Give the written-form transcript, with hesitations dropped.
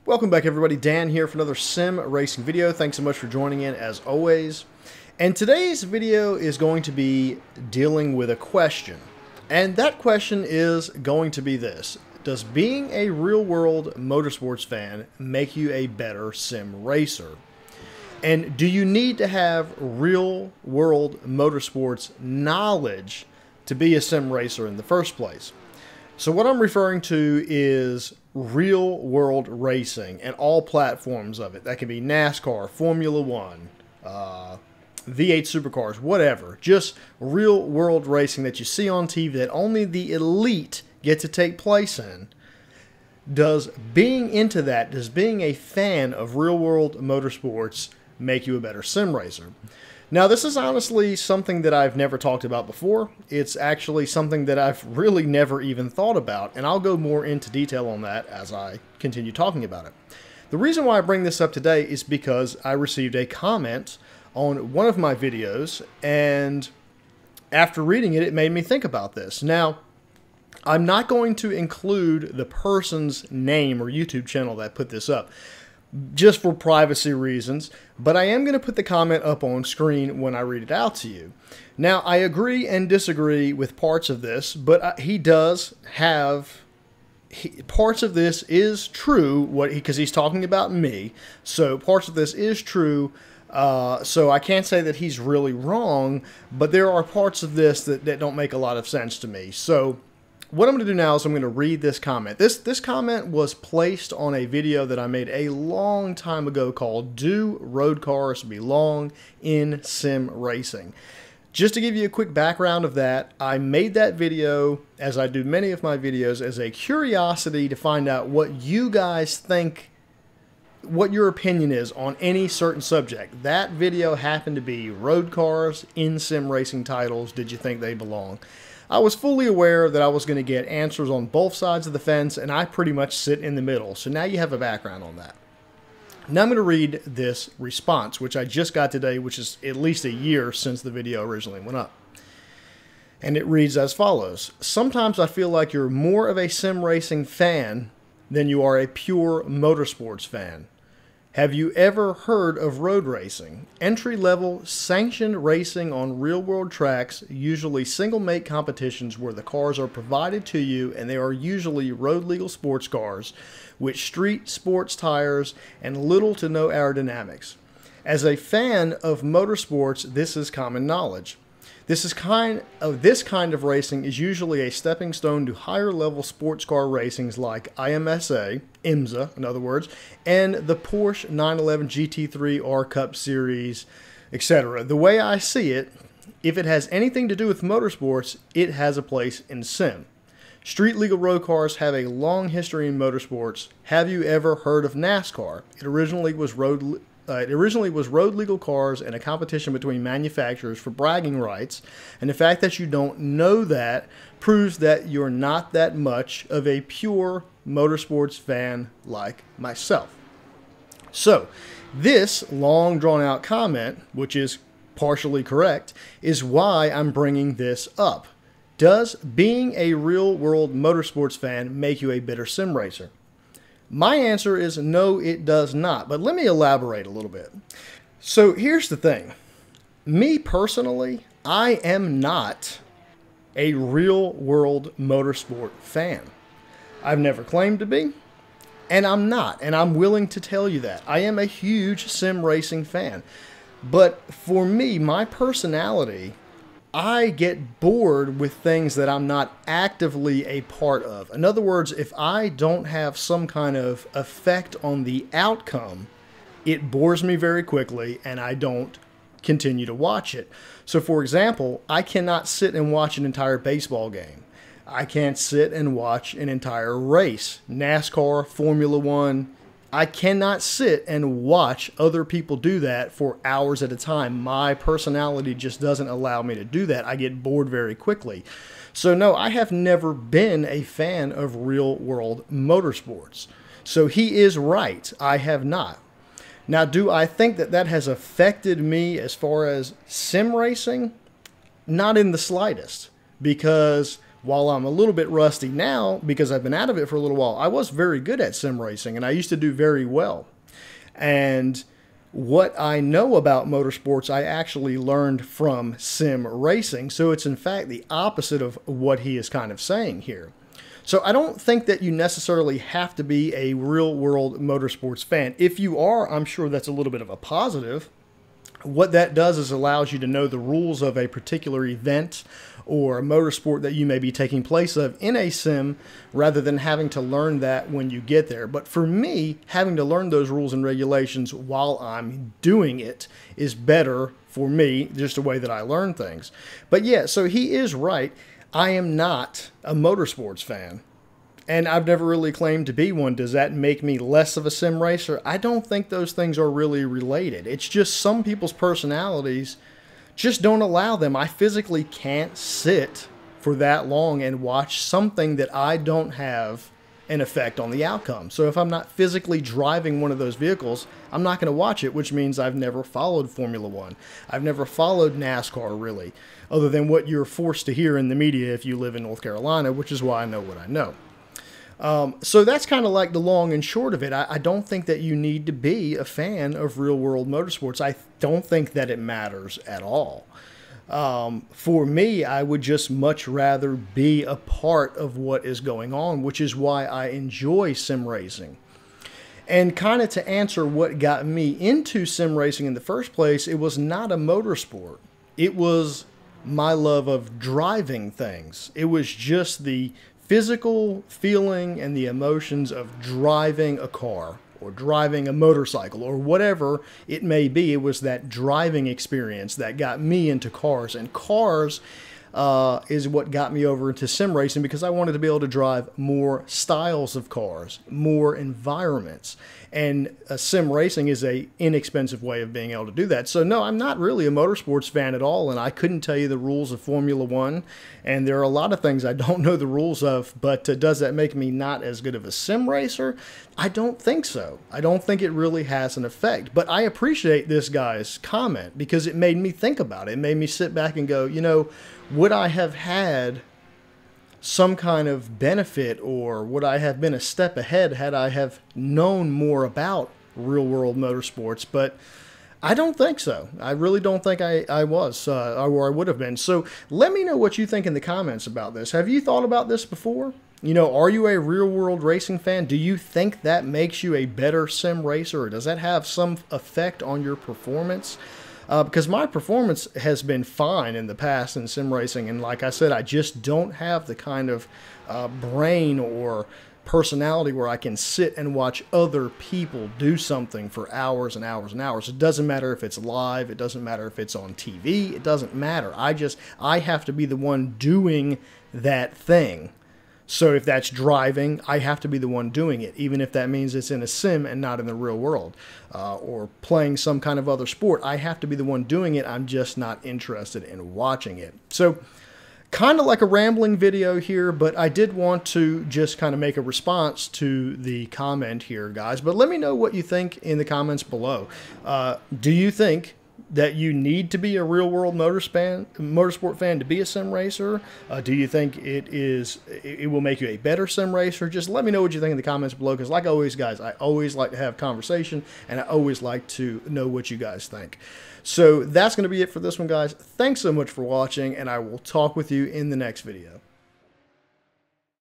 Welcome back everybody, Dan here for another sim racing video. Thanks so much for joining in as always. And today's video is going to be dealing with a question. And that question is going to be this: does being a real-world motorsports fan make you a better sim racer? And do you need to have real-world motorsports knowledge to be a sim racer in the first place? So what I'm referring to is real-world racing and all platforms of it. That can be NASCAR, Formula One, V8 supercars, whatever. Just real-world racing that you see on TV that only the elite get to take place in. Does being into that, does being a fan of real-world motorsports make you a better sim racer? Now, this is honestly something that I've never talked about before. It's actually something that I've really never even thought about, and I'll go more into detail on that as I continue talking about it. The reason why I bring this up today is because I received a comment on one of my videos, and after reading it, it made me think about this. Now, I'm not going to include the person's name or YouTube channel that put this up, just for privacy reasons, but I am going to put the comment up on screen when I read it out to you. Now, I agree and disagree with parts of this, but he does have... parts of this is true, because he's talking about me, so parts of this is true, so I can't say that he's really wrong, but there are parts of this that don't make a lot of sense to me. So what I'm going to do now is I'm going to read this comment. This comment was placed on a video that I made a long time ago called "Do Road Cars Belong in Sim Racing?" Just to give you a quick background of that, I made that video, as I do many of my videos, as a curiosity to find out what you guys think, what your opinion is on any certain subject. That video happened to be road cars in sim racing titles. Did you think they belong? I was fully aware that I was going to get answers on both sides of the fence, and I pretty much sit in the middle. So now you have a background on that. Now I'm going to read this response, which I just got today, which is at least a year since the video originally went up. And it reads as follows: "Sometimes I feel like you're more of a sim racing fan than you are a pure motorsports fan. Have you ever heard of road racing? Entry-level, sanctioned racing on real-world tracks, usually single-make competitions where the cars are provided to you, and they are usually road-legal sports cars with street sports tires and little to no aerodynamics. As a fan of motorsports, this is common knowledge. This kind of racing is usually a stepping stone to higher-level sports car racings like IMSA, in other words, and the Porsche 911 GT3 R Cup Series, etc. The way I see it, if it has anything to do with motorsports, it has a place in sim. Street legal road cars have a long history in motorsports. Have you ever heard of NASCAR? It originally was road legal cars and a competition between manufacturers for bragging rights, and the fact that you don't know that proves that you're not that much of a pure motorsports fan like myself." So this long drawn out comment, which is partially correct, is why I'm bringing this up. Does being a real world motorsports fan make you a better sim racer? My answer is no, it does not, but let me elaborate a little bit. So here's the thing. Me personally, I am not a real-world motorsport fan. I've never claimed to be, and I'm not, and I'm willing to tell you that. I am a huge sim racing fan, but for me, my personality, I get bored with things that I'm not actively a part of. In other words, if I don't have some kind of effect on the outcome, it bores me very quickly and I don't continue to watch it. So for example, I cannot sit and watch an entire baseball game. I can't sit and watch an entire race. NASCAR, Formula One. I cannot sit and watch other people do that for hours at a time. My personality just doesn't allow me to do that. I get bored very quickly. So no, I have never been a fan of real-world motorsports. So he is right. I have not. Now, do I think that that has affected me as far as sim racing? Not in the slightest. Because while I'm a little bit rusty now because I've been out of it for a little while, I was very good at sim racing and I used to do very well. And what I know about motorsports, I actually learned from sim racing. So it's in fact the opposite of what he is kind of saying here. So I don't think that you necessarily have to be a real world motorsports fan. If you are, I'm sure that's a little bit of a positive. What that does is allows you to know the rules of a particular event or a motorsport that you may be taking place of in a sim rather than having to learn that when you get there. But for me, having to learn those rules and regulations while I'm doing it is better for me, just the way that I learn things. But yeah, so he is right. I am not a motorsports fan. And I've never really claimed to be one. Does that make me less of a sim racer? I don't think those things are really related. It's just some people's personalities just don't allow them. I physically can't sit for that long and watch something that I don't have an effect on the outcome. So if I'm not physically driving one of those vehicles, I'm not going to watch it, which means I've never followed Formula One. I've never followed NASCAR, really, other than what you're forced to hear in the media if you live in North Carolina, which is why I know what I know. So that's kind of like the long and short of it. I don't think that you need to be a fan of real-world motorsports. I don't think that it matters at all. For me, I would just much rather be a part of what is going on, which is why I enjoy sim racing. And kind of to answer what got me into sim racing in the first place, it was not a motorsport. It was my love of driving things. It was just the physical feeling and the emotions of driving a car or driving a motorcycle or whatever it may be. It was that driving experience that got me into cars. And cars is what got me over into sim racing because I wanted to be able to drive more styles of cars, more environments. And sim racing is a inexpensive way of being able to do that. So no, I'm not really a motorsports fan at all, and I couldn't tell you the rules of Formula One. And there are a lot of things I don't know the rules of, but does that make me not as good of a sim racer? I don't think so. I don't think it really has an effect. But I appreciate this guy's comment because it made me think about it. It made me sit back and go, you know, would I have had some kind of benefit, or would I have been a step ahead had I have known more about real-world motorsports? But I don't think so. I really don't think I was, or I would have been. So let me know what you think in the comments about this. Have you thought about this before? You know, are you a real-world racing fan? Do you think that makes you a better sim racer, or does that have some effect on your performance? Because my performance has been fine in the past in sim racing, and like I said, I just don't have the kind of brain or personality where I can sit and watch other people do something for hours and hours and hours. It doesn't matter if it's live, it doesn't matter if it's on TV, it doesn't matter. I have to be the one doing that thing. So if that's driving, I have to be the one doing it, even if that means it's in a sim and not in the real world. Or playing some kind of other sport, I have to be the one doing it. I'm just not interested in watching it. So kind of like a rambling video here, but I did want to just kind of make a response to the comment here, guys. But let me know what you think in the comments below. Do you think that you need to be a real-world motorsport fan to be a sim racer? Do you think it will make you a better sim racer? Just let me know what you think in the comments below, because like always, guys, I always like to have conversation, and I always like to know what you guys think. So that's going to be it for this one, guys. Thanks so much for watching, and I will talk with you in the next video.